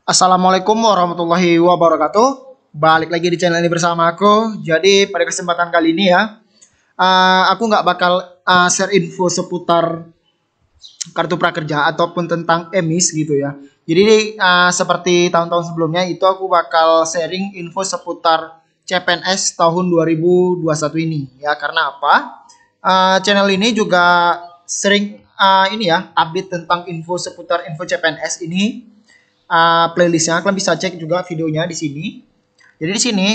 Assalamualaikum warahmatullahi wabarakatuh. Balik lagi di channel ini bersama aku. Jadi pada kesempatan kali ini ya, aku nggak bakal share info seputar kartu prakerja ataupun tentang emis gitu ya. Jadi seperti tahun-tahun sebelumnya itu aku bakal sharing info seputar CPNS tahun 2021 ini ya. Karena apa? Channel ini juga sering ini ya update tentang info seputar info CPNS ini. Playlistnya kalian bisa cek juga videonya di sini. Jadi di sini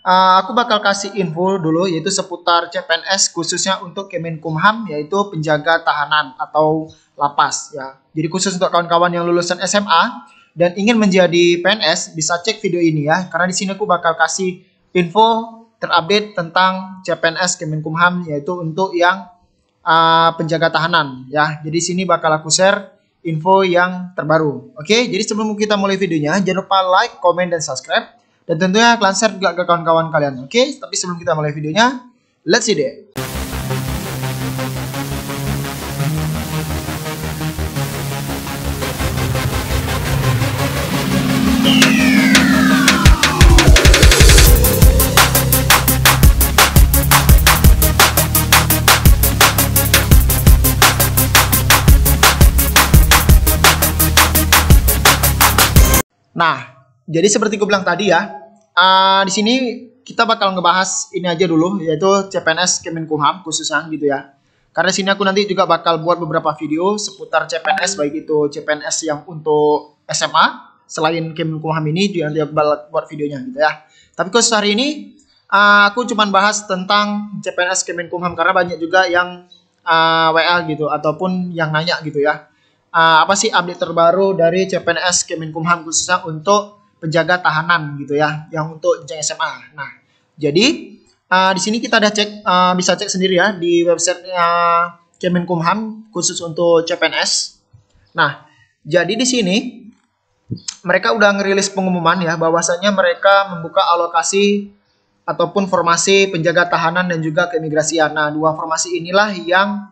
aku bakal kasih info dulu yaitu seputar CPNS khususnya untuk Kemenkumham yaitu penjaga tahanan atau lapas ya. Jadi khusus untuk kawan-kawan yang lulusan SMA dan ingin menjadi PNS bisa cek video ini ya. Karena di sini aku bakal kasih info terupdate tentang CPNS Kemenkumham yaitu untuk yang penjaga tahanan ya. Jadi sini bakal aku share info yang terbaru. Oke, jadi sebelum kita mulai videonya, jangan lupa like, komen, dan subscribe. Dan tentunya kalian share juga ke kawan-kawan kalian. Oke, tapi sebelum kita mulai videonya, let's see deh. Nah, jadi seperti gue bilang tadi ya, di sini kita bakal ngebahas ini aja dulu, yaitu CPNS Kemenkumham khususnya gitu ya. Karena di sini aku nanti juga bakal buat beberapa video seputar CPNS, baik itu CPNS yang untuk SMA, selain Kemenkumham ini, juga nanti aku bakal buat videonya gitu ya. Tapi khusus hari ini, aku cuman bahas tentang CPNS Kemenkumham, karena banyak juga yang WA gitu, ataupun yang nanya gitu ya. Apa sih update terbaru dari CPNS Kemenkumham khususnya untuk penjaga tahanan gitu ya, yang untuk jenjang SMA. Nah, jadi di sini kita ada cek, bisa cek sendiri ya di website Kemenkumham khusus untuk CPNS. Nah, jadi di sini mereka udah ngerilis pengumuman ya bahwasanya mereka membuka alokasi ataupun formasi penjaga tahanan dan juga keimigrasian. Nah, dua formasi inilah yang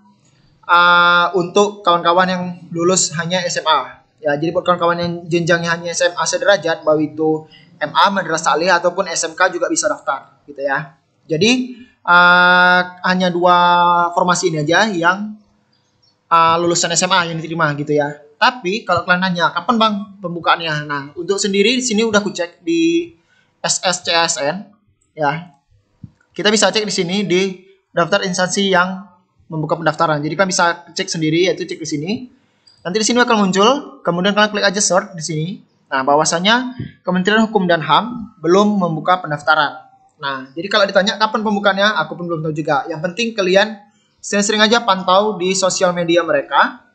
untuk kawan-kawan yang lulus hanya SMA ya. Jadi buat kawan-kawan yang jenjangnya hanya SMA sederajat, baik itu MA, madrasah aliyah ataupun SMK juga bisa daftar gitu ya. Jadi hanya dua formasi ini aja yang lulusan SMA yang diterima gitu ya. Tapi kalau kalian nanya kapan bang pembukaannya, nah untuk sendiri di sini udah aku cek di SSCASN ya. Kita bisa cek di sini di daftar instansi yang membuka pendaftaran. Jadi kalian bisa cek sendiri, yaitu cek di sini. Nanti di sini akan muncul, kemudian kalian klik aja search di sini. Nah, bahwasanya Kementerian Hukum dan HAM belum membuka pendaftaran. Nah, jadi kalau ditanya kapan pembukaannya, aku pun belum tahu juga. Yang penting kalian sering-sering aja pantau di sosial media mereka,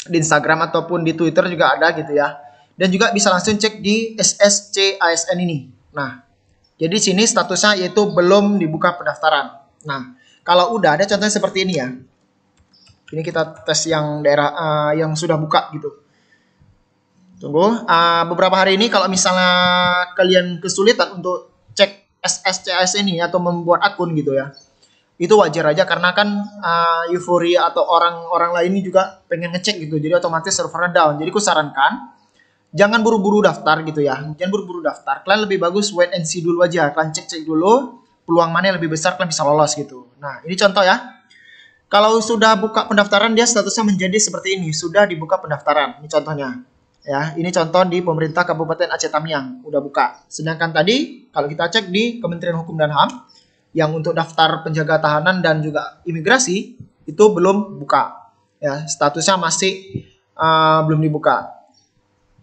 di Instagram ataupun di Twitter juga ada gitu ya. Dan juga bisa langsung cek di SSCASN ini. Nah, jadi sini statusnya yaitu belum dibuka pendaftaran. Nah, kalau udah ada contohnya seperti ini ya. Ini kita tes yang daerah yang sudah buka gitu. Tunggu. Beberapa hari ini kalau misalnya kalian kesulitan untuk cek SSCS ini atau membuat akun gitu ya. Itu wajar aja karena kan euforia atau orang-orang lain ini juga pengen ngecek gitu. Jadi otomatis servernya down. Jadi aku sarankan jangan buru-buru daftar gitu ya. Jangan buru-buru daftar. Kalian lebih bagus wait and see dulu aja. Kalian cek-cek dulu peluang mana yang lebih besar kalian bisa lolos gitu. Nah, ini contoh ya. Kalau sudah buka pendaftaran dia statusnya menjadi seperti ini, sudah dibuka pendaftaran. Ini contohnya. Ya, ini contoh di pemerintah Kabupaten Aceh Tamiang udah buka. Sedangkan tadi kalau kita cek di Kementerian Hukum dan HAM yang untuk daftar penjaga tahanan dan juga imigrasi itu belum buka. Ya, statusnya masih belum dibuka.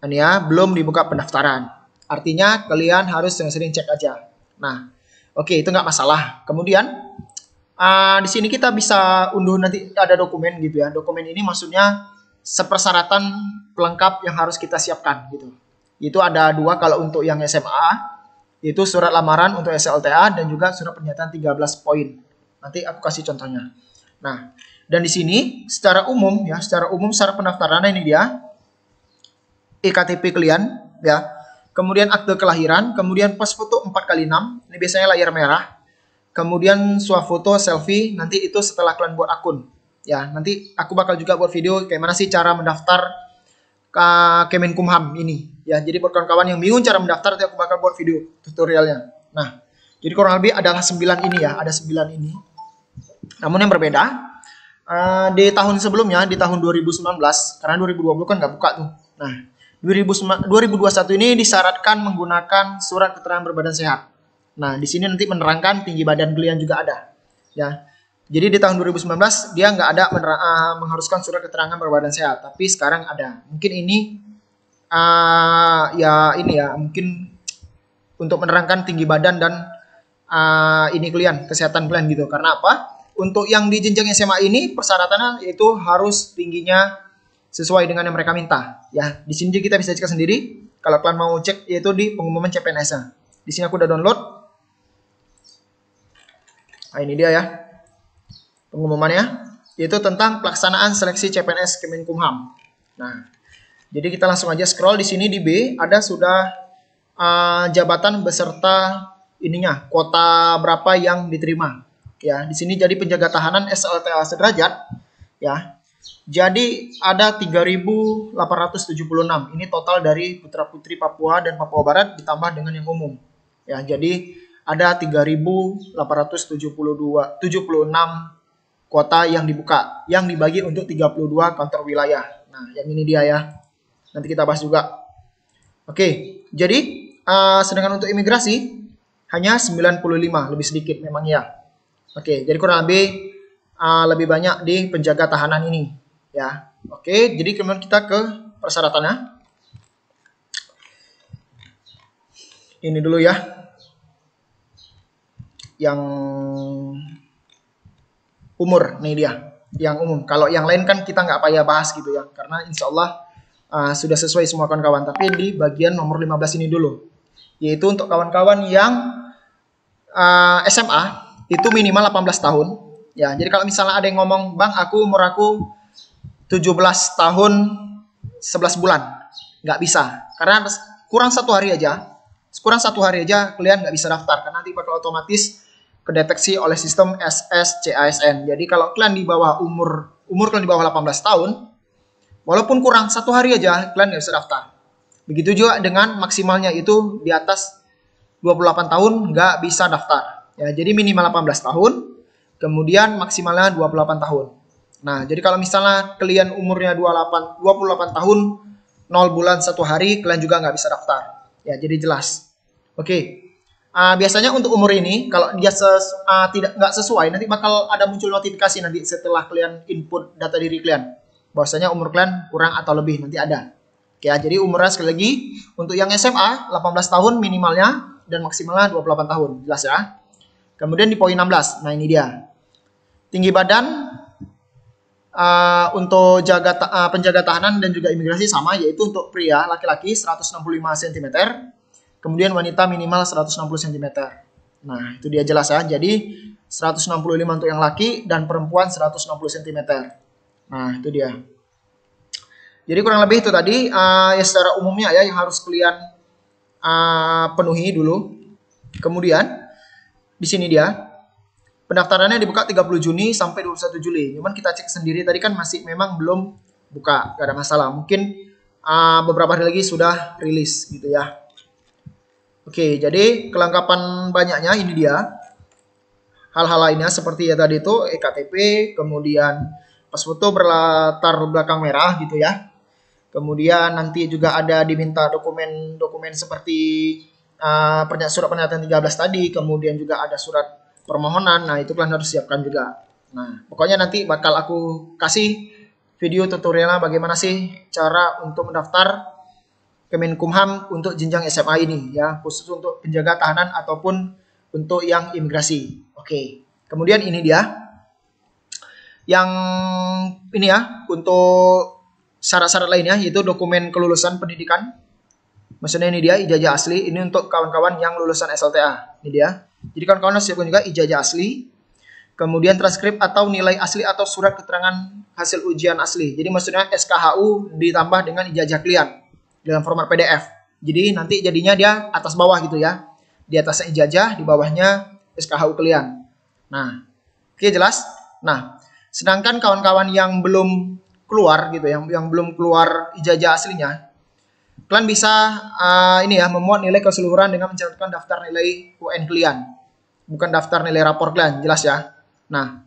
Ini ya, belum dibuka pendaftaran. Artinya kalian harus sering-sering cek aja. Nah, oke, itu nggak masalah. Kemudian di sini kita bisa unduh nanti ada dokumen gitu ya. Dokumen ini maksudnya sepersyaratan pelengkap yang harus kita siapkan gitu. Itu ada dua kalau untuk yang SMA, yaitu surat lamaran untuk SLTA dan juga surat pernyataan 13 poin. Nanti aku kasih contohnya. Nah, dan di sini secara umum ya, secara umum syarat pendaftaran ini dia EKTP kalian ya. Kemudian akte kelahiran, kemudian pas foto 4x6, ini biasanya layar merah. Kemudian swafoto selfie, nanti itu setelah kalian buat akun. Ya, nanti aku bakal juga buat video kayak mana sih cara mendaftar ke Kemenkumham ini. ya. Jadi buat kawan-kawan yang bingung cara mendaftar, nanti aku bakal buat video tutorialnya. Nah, jadi kurang lebih adalah 9 ini ya, ada 9 ini. Namun yang berbeda, di tahun sebelumnya, di tahun 2019, karena 2020 kan nggak buka tuh. Nah, 2021 ini disyaratkan menggunakan surat keterangan berbadan sehat. Nah, di sini nanti menerangkan tinggi badan kalian juga ada, ya. Jadi di tahun 2019 dia nggak ada mengharuskan surat keterangan berbadan sehat, tapi sekarang ada. Mungkin ini ya ini ya, mungkin untuk menerangkan tinggi badan dan ini kalian, kesehatan kalian gitu. Karena apa? Untuk yang di jenjang SMA ini persyaratannya itu harus tingginya sesuai dengan yang mereka minta. Ya, di sini kita bisa cek sendiri. Kalau kalian mau cek, yaitu di pengumuman CPNS-nya. Di sini aku udah download. Nah, ini dia ya pengumumannya, yaitu tentang pelaksanaan seleksi CPNS Kemenkumham. Nah, jadi kita langsung aja scroll di sini di B, ada sudah jabatan beserta ininya, kuota berapa yang diterima. Ya, di sini jadi penjaga tahanan SLTA sederajat, ya. Jadi ada 3.876. Ini total dari putra-putri Papua dan Papua Barat ditambah dengan yang umum. Ya, jadi ada 3.876 kuota yang dibuka, yang dibagi untuk 32 kantor wilayah. Nah, yang ini dia ya. Nanti kita bahas juga. Oke, jadi sedangkan untuk imigrasi hanya 95, lebih sedikit memang ya. Oke, jadi kurang lebih banyak di penjaga tahanan ini ya. Oke, jadi kemudian kita ke persyaratannya. Ini dulu ya. Yang umur, nih dia. Yang umum. Kalau yang lain kan kita nggak payah bahas gitu ya. Karena insya Allah sudah sesuai semua kawan-kawan. Tapi di bagian nomor 15 ini dulu. Yaitu untuk kawan-kawan yang SMA itu minimal 18 tahun. Ya, jadi kalau misalnya ada yang ngomong, "Bang, umur aku 17 tahun 11 bulan." Nggak bisa. Karena kurang satu hari aja kalian nggak bisa daftar. Karena nanti bakal otomatis kedeteksi oleh sistem SSCASN. Jadi kalau kalian di bawah umur kalian di bawah 18 tahun, walaupun kurang satu hari aja, kalian nggak bisa daftar. Begitu juga dengan maksimalnya itu di atas 28 tahun nggak bisa daftar. Ya, jadi minimal 18 tahun, kemudian maksimalnya 28 tahun. Nah, jadi kalau misalnya kalian umurnya 28 tahun, 0 bulan 1 hari, kalian juga nggak bisa daftar. Ya, jadi jelas. Oke. Biasanya untuk umur ini, kalau dia nggak sesuai, nanti bakal ada muncul notifikasi nanti setelah kalian input data diri kalian. Bahwasanya umur kalian kurang atau lebih, nanti ada. Oke, jadi umurnya sekali lagi, untuk yang SMA, 18 tahun minimalnya, dan maksimalnya 28 tahun. Jelas ya. Kemudian di poin 16, nah ini dia. Tinggi badan untuk penjaga tahanan dan juga imigrasi sama, yaitu untuk pria laki-laki 165 cm, kemudian wanita minimal 160 cm. Nah, itu dia jelas ya. Jadi 165 untuk yang laki dan perempuan 160 cm. Nah, itu dia. Jadi kurang lebih itu tadi ya secara umumnya ya yang harus kalian penuhi dulu. Kemudian di sini dia pendaftarannya dibuka 30 Juni sampai 21 Juli. Cuman kita cek sendiri tadi kan masih memang belum buka, gak ada masalah. Mungkin beberapa hari lagi sudah rilis gitu ya. Oke, jadi kelengkapan banyaknya ini dia. Hal-hal lainnya seperti ya tadi itu EKTP, kemudian pas foto berlatar belakang merah gitu ya. Kemudian nanti juga ada diminta dokumen seperti surat pernyataan 13 tadi, kemudian juga ada surat permohonan. Nah, itu kalian harus siapkan juga. Nah, pokoknya nanti bakal aku kasih video tutorialnya bagaimana sih cara untuk mendaftar Kemenkumham untuk jenjang SMA ini ya, khusus untuk penjaga tahanan ataupun untuk yang imigrasi. Oke. Kemudian ini dia. Yang ini ya, untuk syarat-syarat lainnya yaitu dokumen kelulusan pendidikan. Maksudnya ini dia ijazah asli, ini untuk kawan-kawan yang lulusan SLTA. Ini dia. Jadi kawan-kawan harus siapkan juga ijazah asli. Kemudian transkrip atau nilai asli atau surat keterangan hasil ujian asli. Jadi maksudnya SKHU ditambah dengan ijazah kalian dalam format PDF. Jadi nanti jadinya dia atas bawah gitu ya. Di atasnya ijazah, di bawahnya SKHU kalian. Nah, oke jelas. Nah, sedangkan kawan-kawan yang belum keluar gitu, yang belum keluar ijazah aslinya, kalian bisa ini ya, memuat nilai keseluruhan dengan mencantumkan daftar nilai UN kalian, bukan daftar nilai rapor kalian, jelas ya. Nah,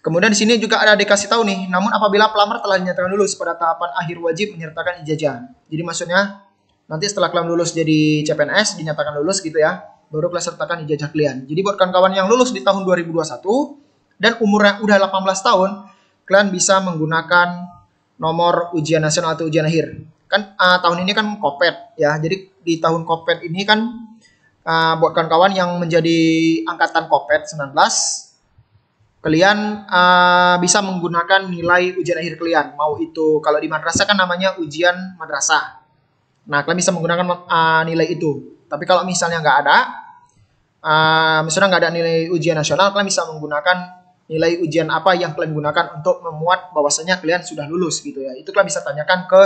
kemudian di sini juga ada dikasih tahu nih, namun apabila pelamar telah dinyatakan lulus pada tahapan akhir wajib menyertakan ijazah. Jadi maksudnya nanti setelah kalian lulus jadi CPNS, dinyatakan lulus gitu ya, baru kalian sertakan ijazah kalian. Jadi buat kawan-kawan yang lulus di tahun 2021 dan umurnya udah 18 tahun, kalian bisa menggunakan nomor ujian nasional atau ujian akhir. Kan tahun ini kan Kopet ya. Jadi di tahun Kopet ini kan buat kawan-kawan yang menjadi angkatan Kopet 19, kalian bisa menggunakan nilai ujian akhir kalian. Mau itu kalau di madrasah kan namanya ujian madrasah. Nah, kalian bisa menggunakan nilai itu. Tapi kalau misalnya nggak ada, misalnya nggak ada nilai ujian nasional, kalian bisa menggunakan nilai ujian apa yang kalian gunakan untuk memuat bahwasanya kalian sudah lulus gitu ya. Itu kalian bisa tanyakan ke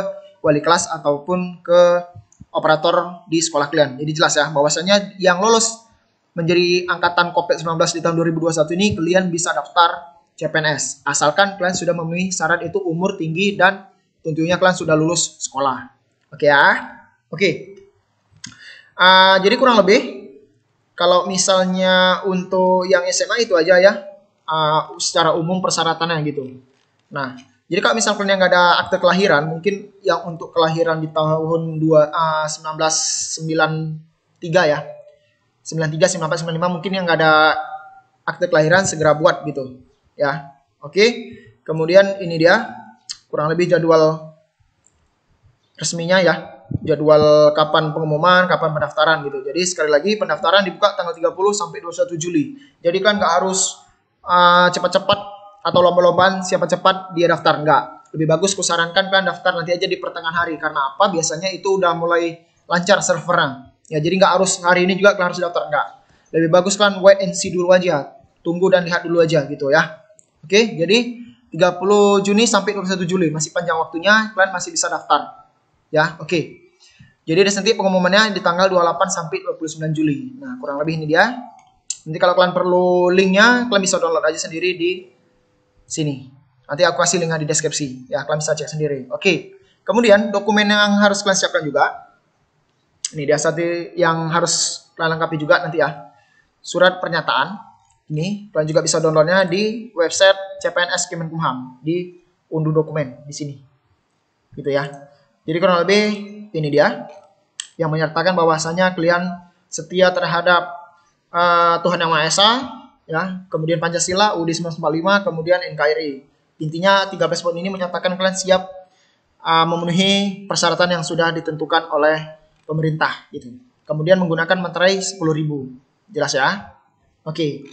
wali kelas ataupun ke operator di sekolah kalian. Jadi jelas ya bahwasanya yang lulus menjadi angkatan Kopet 19 di tahun 2021 ini kalian bisa daftar CPNS asalkan kalian sudah memenuhi syarat itu umur, tinggi, dan tentunya kalian sudah lulus sekolah. Oke ya. Oke. Jadi kurang lebih kalau misalnya untuk yang SMA itu aja ya, secara umum persyaratannya gitu. Nah, jadi kalau misalnya nggak ada akte kelahiran, mungkin yang untuk kelahiran di tahun 1993 ya, 93, 94, 95 mungkin yang nggak ada akte kelahiran segera buat gitu ya. Oke. Kemudian ini dia kurang lebih jadwal resminya ya, jadwal kapan pengumuman, kapan pendaftaran gitu. Jadi sekali lagi pendaftaran dibuka tanggal 30 sampai 21 Juli. Jadi kan nggak harus cepat-cepat atau lomba-lombaan siapa cepat dia daftar, enggak. Lebih bagus kusarankan kan daftar nanti aja di pertengahan hari. Karena apa? Biasanya itu udah mulai lancar servernya. Ya, jadi nggak harus hari ini juga kalian harus daftar, enggak. Lebih bagus kan wait and see dulu aja. Tunggu dan lihat dulu aja gitu ya. Oke, jadi 30 Juni sampai 21 Juli masih panjang waktunya, kalian masih bisa daftar. Ya, oke. Jadi nanti pengumumannya di tanggal 28 sampai 29 Juli. Nah, kurang lebih ini dia. Nanti kalau kalian perlu linknya, kalian bisa download aja sendiri di sini. Nanti aku kasih linknya di deskripsi. Ya, kalian bisa cek sendiri. Oke. Kemudian dokumen yang harus kalian siapkan juga. Ini dia satu yang harus kalian lengkapi juga nanti ya. Surat pernyataan. Ini kalian juga bisa downloadnya di website CPNS Kemenkumham di unduh dokumen di sini. Gitu ya. Jadi kurang lebih ini dia yang menyertakan bahwasanya kalian setia terhadap Tuhan Yang Maha Esa, ya, kemudian Pancasila, UUD 1945, kemudian NKRI. Intinya 13 poin ini menyatakan kalian siap memenuhi persyaratan yang sudah ditentukan oleh pemerintah gitu. Kemudian menggunakan materai 10.000. Jelas ya? Oke.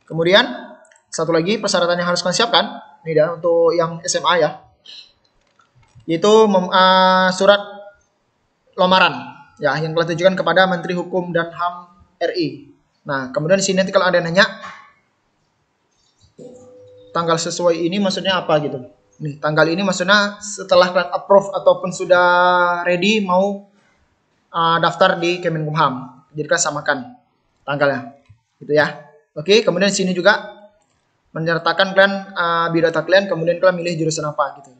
Kemudian satu lagi persyaratan yang harus kalian siapkan, ini dia untuk yang SMA ya. Yaitu surat lamaran ya yang telah ditujukan kepada Menteri Hukum dan HAM RI. Nah, kemudian di sini nanti kalau ada yang nanya tanggal sesuai ini maksudnya apa gitu. Nih, tanggal ini maksudnya setelah kalian approve ataupun sudah ready mau daftar di Kemenkumham. Jadi kalian samakan tanggalnya. Gitu ya. Oke, kemudian di sini juga menyertakan kalian biodata kalian, kemudian kalian milih jurusan apa gitu.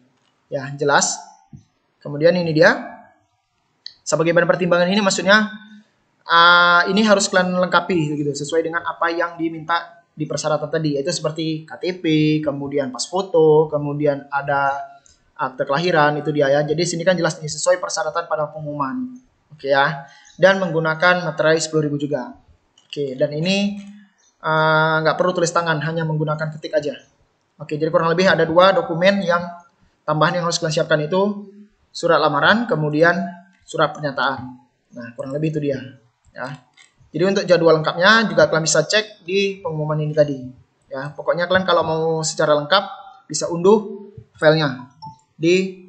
Ya, jelas. Kemudian ini dia. Sebagai bahan pertimbangan ini maksudnya ini harus kalian lengkapi gitu sesuai dengan apa yang diminta di persyaratan tadi, yaitu seperti KTP, kemudian pas foto, kemudian ada akte kelahiran, itu dia ya. Jadi sini kan jelas nih sesuai persyaratan pada pengumuman. Oke ya. Dan menggunakan materai 10.000 juga. Oke, dan ini nggak perlu tulis tangan, hanya menggunakan ketik aja. Oke, jadi kurang lebih ada 2 dokumen yang tambahan yang harus kalian siapkan, itu surat lamaran, kemudian surat pernyataan. Nah, kurang lebih itu dia. Ya. Jadi untuk jadwal lengkapnya juga kalian bisa cek di pengumuman ini tadi. Ya, pokoknya kalian kalau mau secara lengkap bisa unduh filenya di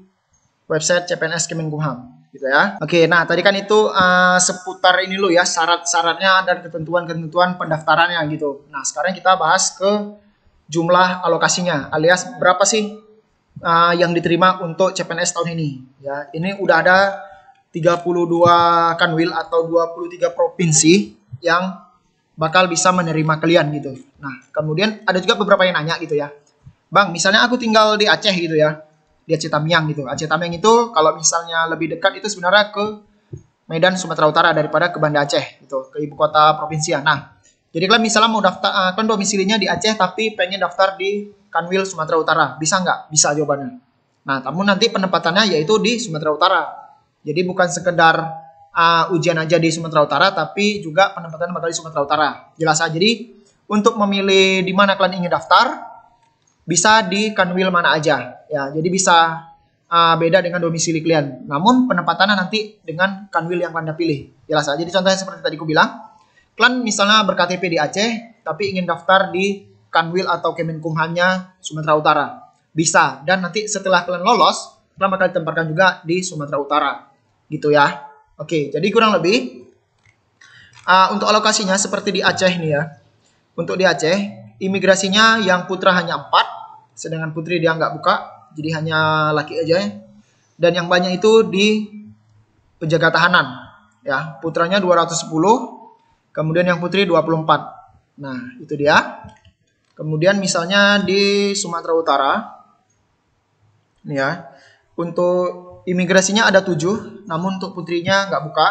website CPNS Kemenkumham, gitu ya. Oke, nah tadi kan itu seputar ini lo ya, syarat-syaratnya dan ketentuan-ketentuan pendaftarannya gitu. Nah, sekarang kita bahas ke jumlah alokasinya, alias berapa sih yang diterima untuk CPNS tahun ini. Ya, ini udah ada 32 kanwil atau 23 provinsi yang bakal bisa menerima kalian gitu. Nah, kemudian ada juga beberapa yang nanya gitu ya. Bang, misalnya aku tinggal di Aceh gitu ya. di Aceh Tamiang gitu. Aceh Tamiang itu kalau misalnya lebih dekat itu sebenarnya ke Medan Sumatera Utara daripada ke Banda Aceh gitu, ke ibu kota provinsi ya. Nah, jadi kalian misalnya mau daftar, kan domisilinya di Aceh tapi pengen daftar di Kanwil Sumatera Utara, bisa nggak? Bisa jawabannya. Nah, namun nanti penempatannya yaitu di Sumatera Utara. Jadi bukan sekedar ujian aja di Sumatera Utara, tapi juga penempatan bakal di Sumatera Utara. Jelas aja. Jadi untuk memilih di mana kalian ingin daftar, bisa di Kanwil mana aja. Ya, jadi bisa beda dengan domisili kalian. Namun penempatannya nanti dengan Kanwil yang kalian pilih. Jelas aja. Jadi contohnya seperti tadi aku bilang, kalian misalnya berKTP di Aceh, tapi ingin daftar di Kanwil atau Kemenkumhamnya Sumatera Utara. Bisa. Dan nanti setelah kalian lolos, kalian bakal ditempatkan juga di Sumatera Utara. Gitu ya. Oke, jadi kurang lebih untuk alokasinya seperti di Aceh nih ya. Untuk di Aceh, imigrasinya yang putra hanya 4, sedangkan putri dia nggak buka, jadi hanya laki aja ya. Dan yang banyak itu di penjaga tahanan. Ya, putranya 210, kemudian yang putri 24. Nah, itu dia. Kemudian misalnya di Sumatera Utara, nih ya, untuk imigrasinya ada 7, namun untuk putrinya nggak buka.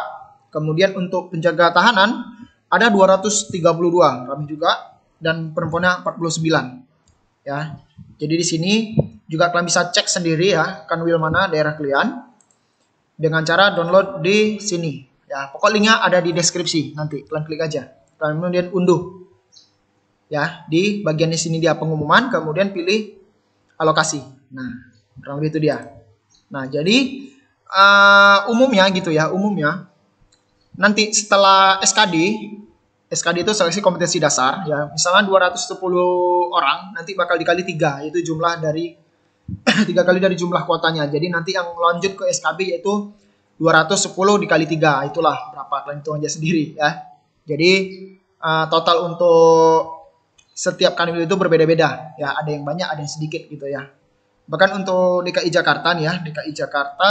Kemudian untuk penjaga tahanan ada 232, ramai juga, dan perempuannya 49. Ya. Jadi di sini juga kalian bisa cek sendiri ya, Kanwil mana daerah kalian dengan cara download di sini. Ya, pokok linknya ada di deskripsi, nanti kalian klik aja. Kemudian unduh. Ya, di bagian di sini dia pengumuman, kemudian pilih alokasi. Nah, kurang lebih itu dia. Nah, jadi umumnya gitu ya, umumnya nanti setelah SKD itu seleksi kompetensi dasar ya, misalnya 210 orang nanti bakal dikali 3, yaitu jumlah dari 3 kali dari jumlah kuotanya. Jadi nanti yang lanjut ke SKB yaitu 210 dikali 3, itulah berapa, kalian hitung aja sendiri ya. Jadi total untuk setiap kanwil itu berbeda-beda ya, ada yang banyak, ada yang sedikit gitu ya. Bahkan untuk DKI Jakarta nih ya, DKI Jakarta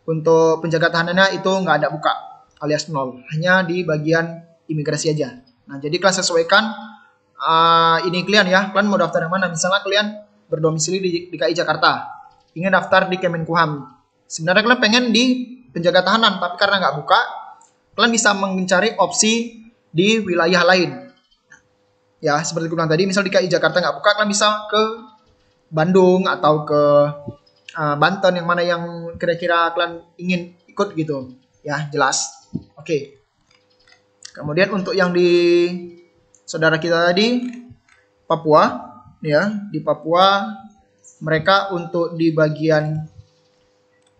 untuk penjaga tahanannya itu nggak ada buka alias 0, hanya di bagian imigrasi aja. Nah, jadi kalian sesuaikan ini kalian ya, kalian mau daftar yang mana. Misalnya kalian berdomisili di DKI Jakarta, ingin daftar di Kemenkumham. Sebenarnya kalian pengen di penjaga tahanan, tapi karena nggak buka, kalian bisa mencari opsi di wilayah lain. Ya, seperti aku bilang tadi, misal DKI Jakarta nggak buka, kalian bisa ke Bandung atau ke Banten, yang mana yang kira-kira kalian ingin ikut gitu ya, jelas. Oke. Kemudian untuk yang di saudara kita tadi Papua ya, di Papua mereka untuk di bagian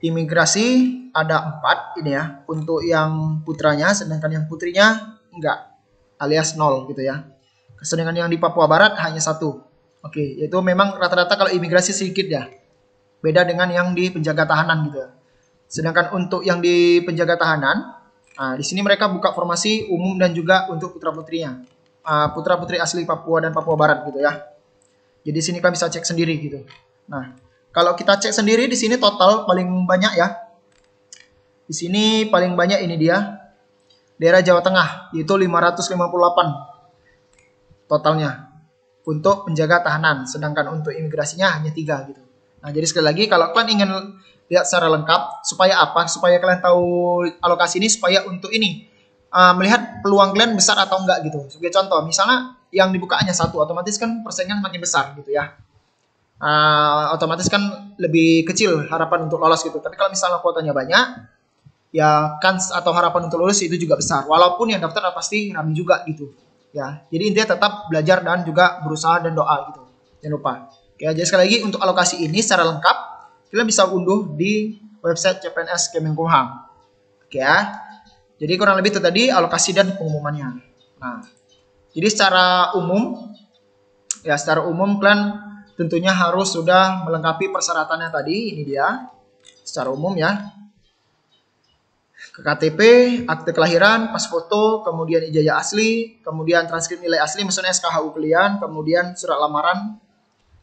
imigrasi ada 4 ini ya, untuk yang putranya, sedangkan yang putrinya enggak, alias 0 gitu ya. Sedangkan yang di Papua Barat hanya 1. Oke, yaitu memang rata-rata kalau imigrasi sedikit ya. Beda dengan yang di penjaga tahanan gitu. Sedangkan untuk yang di penjaga tahanan, di sini mereka buka formasi umum dan juga untuk putra-putrinya. Putra-putri asli Papua dan Papua Barat gitu ya. Jadi sini kalian bisa cek sendiri gitu. Nah, kalau kita cek sendiri di sini total paling banyak ya. Di sini paling banyak ini dia. Daerah Jawa Tengah, yaitu 558 totalnya untuk penjaga tahanan, sedangkan untuk imigrasinya hanya 3 gitu. Nah, jadi sekali lagi kalau kalian ingin lihat secara lengkap, supaya apa? Supaya kalian tahu alokasi ini, supaya untuk ini melihat peluang kalian besar atau enggak gitu. Sebagai contoh, misalnya yang dibuka hanya 1, otomatis kan persaingan makin besar gitu ya. Otomatis kan lebih kecil harapan untuk lolos gitu. Tapi kalau misalnya kuotanya banyak, ya kans atau harapan untuk lulus itu juga besar. Walaupun yang daftar pasti ramai juga gitu. Ya, jadi intinya tetap belajar dan juga berusaha dan doa gitu. Jangan lupa. Oke, jadi sekali lagi untuk alokasi ini secara lengkap kalian bisa unduh di website CPNS Kemenkumham. Oke ya. Jadi kurang lebih itu tadi alokasi dan pengumumannya. Nah, jadi secara umum kalian tentunya harus sudah melengkapi persyaratannya tadi. Ini dia. Secara umum ya. KTP, akte kelahiran, pas foto, kemudian ijazah asli, kemudian transkrip nilai asli, maksudnya SKHU kalian, kemudian surat lamaran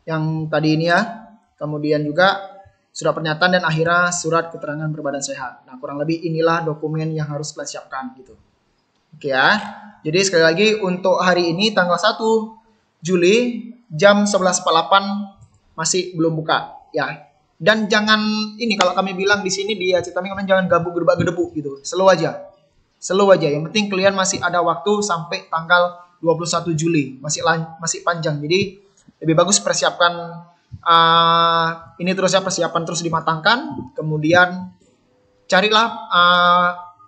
yang tadi ini ya, kemudian juga surat pernyataan dan akhirnya surat keterangan berbadan sehat. Nah, kurang lebih inilah dokumen yang harus kalian siapkan gitu. Oke ya. Jadi sekali lagi untuk hari ini tanggal 1 Juli jam 11.48 masih belum buka ya. Dan jangan ini, kalau kami bilang di sini di ACT Taming kalian jangan gabung gedebak-gedebuk gitu. Slow aja. Slow aja. Yang penting kalian masih ada waktu sampai tanggal 21 Juli. Masih panjang. Jadi lebih bagus persiapkan ini terus ya, persiapan terus dimatangkan. Kemudian carilah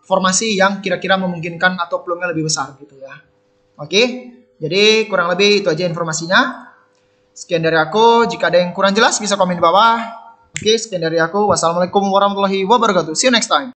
formasi yang kira-kira memungkinkan atau peluangnya lebih besar gitu ya. Oke. Jadi kurang lebih itu aja informasinya. Sekian dari aku. Jika ada yang kurang jelas bisa komen di bawah. Oke, sekian dari aku. Wassalamualaikum warahmatullahi wabarakatuh. See you next time.